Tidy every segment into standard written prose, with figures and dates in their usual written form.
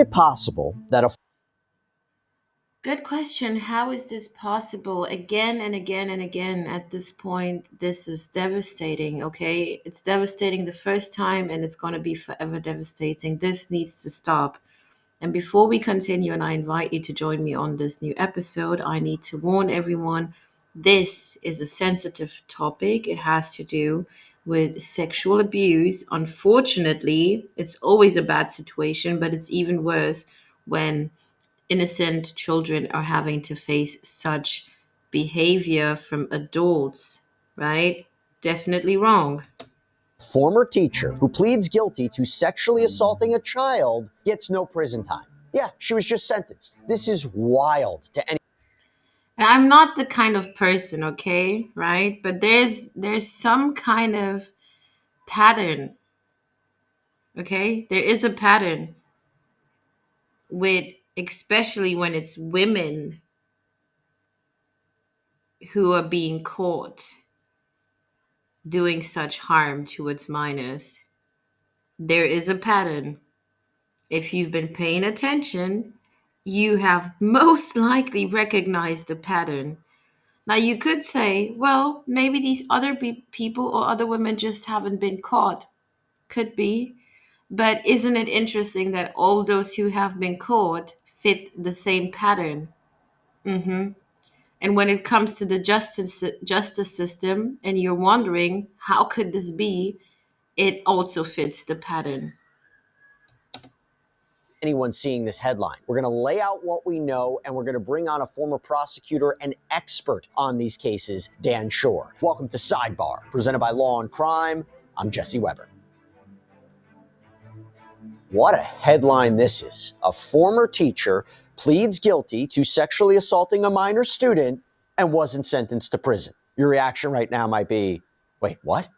it possible that a Good question. How is this possible? Again and again and again at this point, this is devastating, okay? It's devastating the first time and it's going to be forever devastating. This needs to stop. And before we continue, and I invite you to join me on this new episode, I need to warn everyone this is a sensitive topic. It has to do with sexual abuse. Unfortunately, it's always a bad situation, but it's even worse when innocent children are having to face such behavior from adults, right? Definitely wrong. former teacher who pleads guilty to sexually assaulting a child gets no prison time. Yeah, she was just sentenced. This is wild to any. And I'm not the kind of person, okay, right? But there's some kind of pattern, okay? There is a pattern with, especially when it's women who are being caught doing such harm towards minors. There is a pattern. If you've been paying attention, you have most likely recognized the pattern. Now, you could say, well, maybe these other people or other women just haven't been caught. Could be. But isn't it interesting that all those who have been caught fit the same pattern? Hmm. And when it comes to the justice system, and you're wondering how could this be, it also fits the pattern. Anyone seeing this headline. We're going to lay out what we know, and we're going to bring on a former prosecutor and expert on these cases, Dan Shore. Welcome to Sidebar, presented by Law and Crime. I'm Jesse Weber. What a headline this is. A former teacher pleads guilty to sexually assaulting a minor student and wasn't sentenced to prison. Your reaction right now might be, wait, what?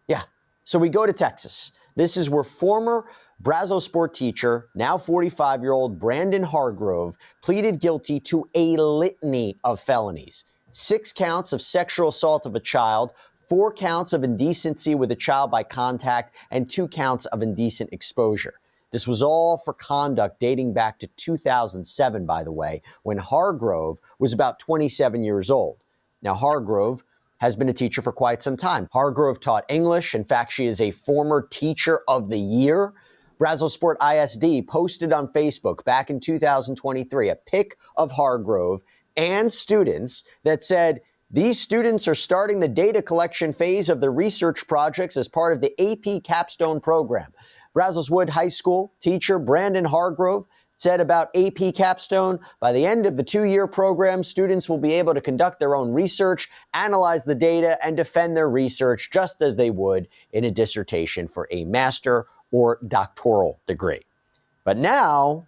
Yeah. So we go to Texas. This is where former Brazos sport teacher, now 45-year-old Brandon Hargrove, pleaded guilty to a litany of felonies. 6 counts of sexual assault of a child, 4 counts of indecency with a child by contact, and 2 counts of indecent exposure. This was all for conduct dating back to 2007, by the way, when Hargrove was about 27 years old. Now, Hargrove has been a teacher for quite some time. Hargrove taught English. In fact, she is a former Teacher of the Year. Brazosport ISD posted on Facebook back in 2023 a pic of Hargrove and students that said, these students are starting the data collection phase of the research projects as part of the AP Capstone program. Brazos Wood High School teacher Brandon Hargrove said about AP Capstone, by the end of the 2-year program, students will be able to conduct their own research, analyze the data, and defend their research just as they would in a dissertation for a master or doctoral degree. But now,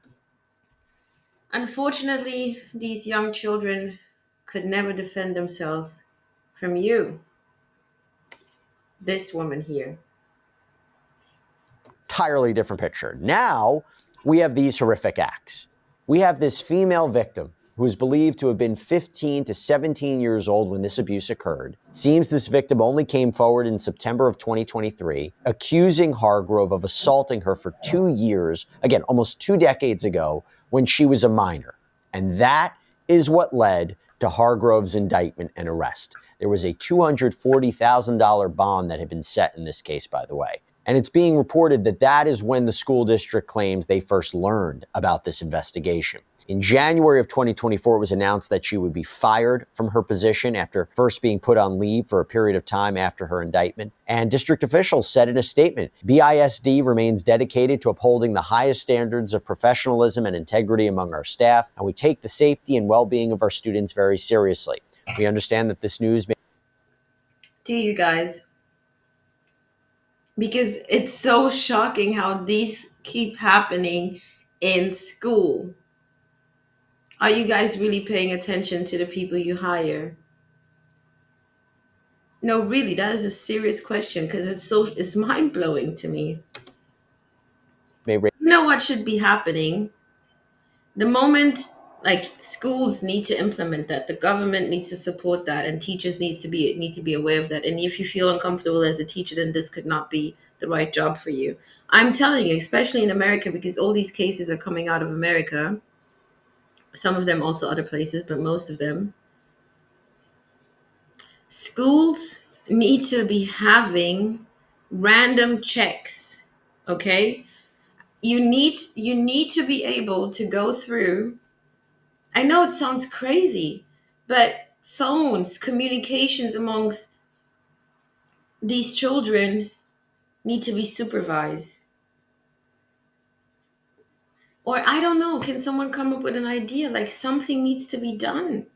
Unfortunately, these young children could never defend themselves from you, this woman here. entirely different picture. Now we have these horrific acts. We have this female victim who is believed to have been 15 to 17 years old when this abuse occurred. It seems this victim only came forward in September of 2023, accusing Hargrove of assaulting her for 2 years, again, almost 2 decades ago, when she was a minor. And that is what led to Hargrove's indictment and arrest. There was a $240,000 bond that had been set in this case, by the way. And it's being reported that that is when the school district claims they first learned about this investigation. In January of 2024, it was announced that she would be fired from her position after first being put on leave for a period of time after her indictment. And district officials said in a statement, BISD remains dedicated to upholding the highest standards of professionalism and integrity among our staff, and we take the safety and well-being of our students very seriously. We understand that this news may. To you guys, because it's so shocking how these keep happening in school. Are you guys really paying attention to the people you hire? No, really, that is a serious question because it's mind blowing to me. You know what should be happening? The moment like schools need to implement that, the government needs to support that, and teachers need to be aware of that. And if you feel uncomfortable as a teacher, then this could not be the right job for you. I'm telling you, especially in America, because all these cases are coming out of America, some of them also other places, but most of them. Schools need to be having random checks, okay? You need to be able to go through. I know it sounds crazy, but phones, communications amongst these children need to be supervised. Or I don't know, can someone come up with an idea? Like something needs to be done.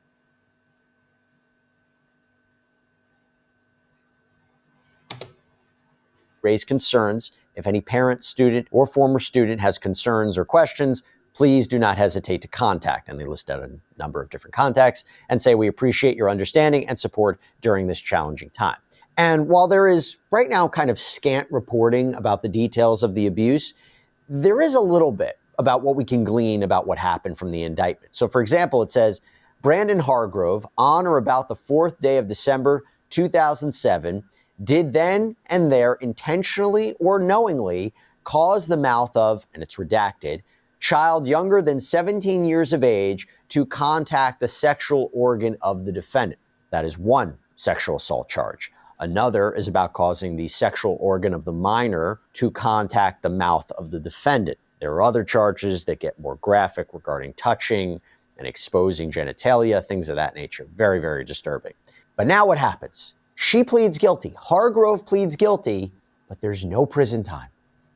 Raise concerns. If any parent, student, or former student has concerns or questions, please do not hesitate to contact. And they list out a number of different contacts and say, we appreciate your understanding and support during this challenging time. And while there is right now kind of scant reporting about the details of the abuse, there is a little bit about what we can glean about what happened from the indictment. So, for example, it says Brandon Hargrove, on or about the 4th day of December 2007, did then and there intentionally or knowingly cause the mouth of, and it's redacted, child younger than 17 years of age to contact the sexual organ of the defendant. That is one sexual assault charge. Another is about causing the sexual organ of the minor to contact the mouth of the defendant. There are other charges that get more graphic regarding touching and exposing genitalia, things of that nature. Very, very disturbing. But now what happens? She pleads guilty. Hargrove pleads guilty, but there's no prison time.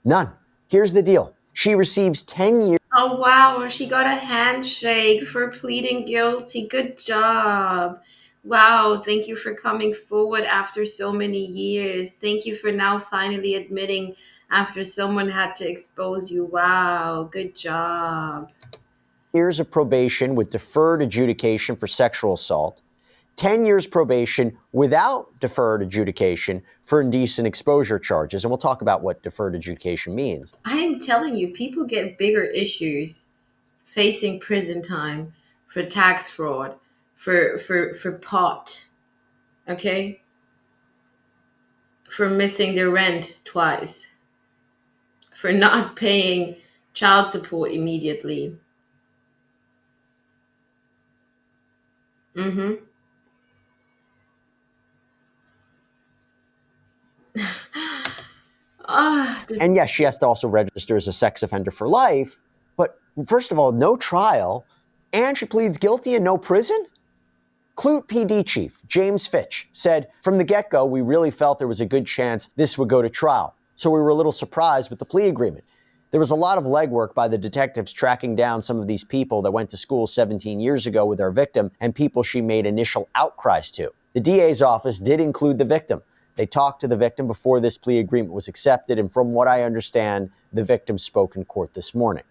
None. Here's the deal. She receives 10 years. Oh, wow. She got a handshake for pleading guilty. Good job. Wow. Thank you for coming forward after so many years. Thank you for now finally admitting after someone had to expose you. Wow. Good job. Years of probation with deferred adjudication for sexual assault, 10 years probation without deferred adjudication for indecent exposure charges. And we'll talk about what deferred adjudication means. I am telling you, people get bigger issues facing prison time for tax fraud, for pot, okay? For missing their rent twice, for not paying child support immediately. Mm-hmm. And yes, she has to also register as a sex offender for life. But first of all, no trial, and she pleads guilty and no prison? Clute PD Chief James Fitch said, from the get-go, we really felt there was a good chance this would go to trial. So we were a little surprised with the plea agreement. There was a lot of legwork by the detectives tracking down some of these people that went to school 17 years ago with our victim and people she made initial outcries to. The DA's office did include the victim. They talked to the victim before this plea agreement was accepted, and from what I understand, the victim spoke in court this morning.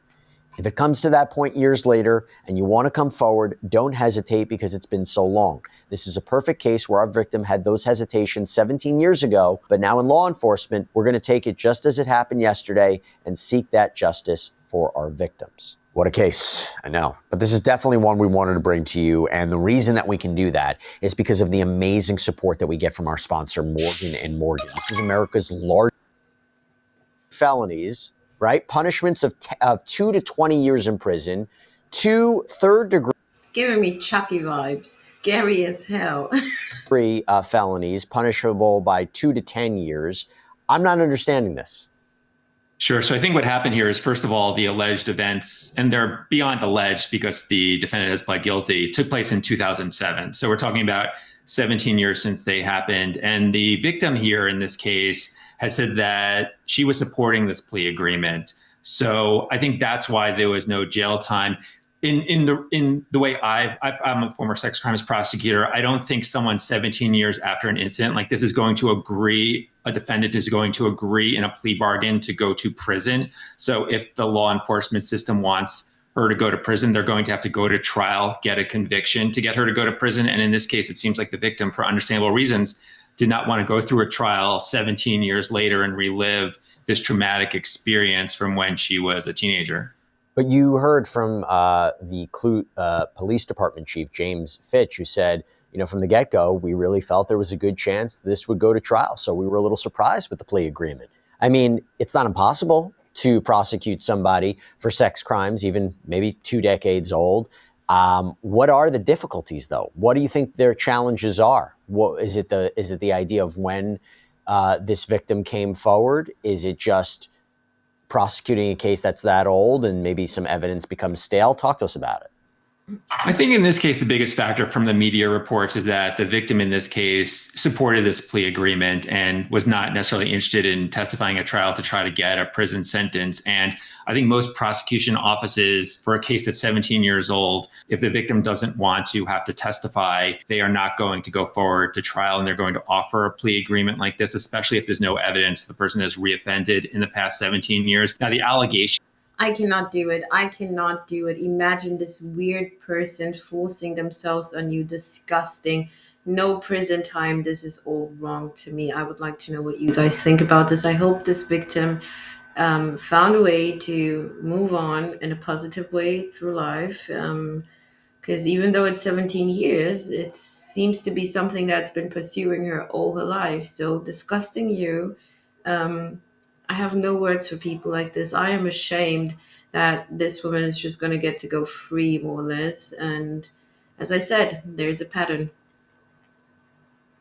If it comes to that point years later and you want to come forward, don't hesitate because it's been so long. This is a perfect case where our victim had those hesitations 17 years ago, but now in law enforcement, we're going to take it just as it happened yesterday and seek that justice for our victims. What a case, I know. But this is definitely one we wanted to bring to you. And the reason that we can do that is because of the amazing support that we get from our sponsor, Morgan & Morgan. This is America's largest felonies, right? Punishments of 2 to 20 years in prison, 2 third-degree Giving me Chucky vibes. Scary as hell. felonies, punishable by 2 to 10 years. I'm not understanding this. Sure. So I think what happened here is, first of all, the alleged events, and they're beyond alleged because the defendant has pled guilty, took place in 2007. So we're talking about 17 years since they happened. And the victim here in this case has said that she was supporting this plea agreement. So I think that's why there was no jail time. In the way I'm a former sex crimes prosecutor, I don't think someone 17 years after an incident like this is going to agree, a defendant is going to agree in a plea bargain to go to prison. So if the law enforcement system wants her to go to prison, they're going to have to go to trial, get a conviction to get her to go to prison. And in this case, it seems like the victim, for understandable reasons, did not want to go through a trial 17 years later and relive this traumatic experience from when she was a teenager. But you heard from the Clute Police Department Chief, James Fitch, who said, from the get-go, we really felt there was a good chance this would go to trial. So we were a little surprised with the plea agreement. I mean, it's not impossible to prosecute somebody for sex crimes, even maybe 2 decades old. What are the difficulties, though? What do you think their challenges are? What is it? The idea of when this victim came forward? Is it just prosecuting a case that's that old and maybe some evidence becomes stale? Talk to us about it. I think in this case, the biggest factor from the media reports is that the victim in this case supported this plea agreement and was not necessarily interested in testifying at trial to try to get a prison sentence. And I think most prosecution offices, for a case that's 17 years old, if the victim doesn't want to have to testify, they are not going to go forward to trial, and they're going to offer a plea agreement like this, especially if there's no evidence the person has reoffended in the past 17 years. Now, the allegation I cannot do it. I cannot do it. Imagine this weird person forcing themselves on you. Disgusting. No prison time. This is all wrong to me. I would like to know what you guys think about this. I hope this victim found a way to move on in a positive way through life. Because even though it's 17 years, it seems to be something that's been pursuing her all her life. So disgusting you. Um, I have no words for people like this. I am ashamed that this woman is just going to get to go free, more or less. And as I said, there's a pattern.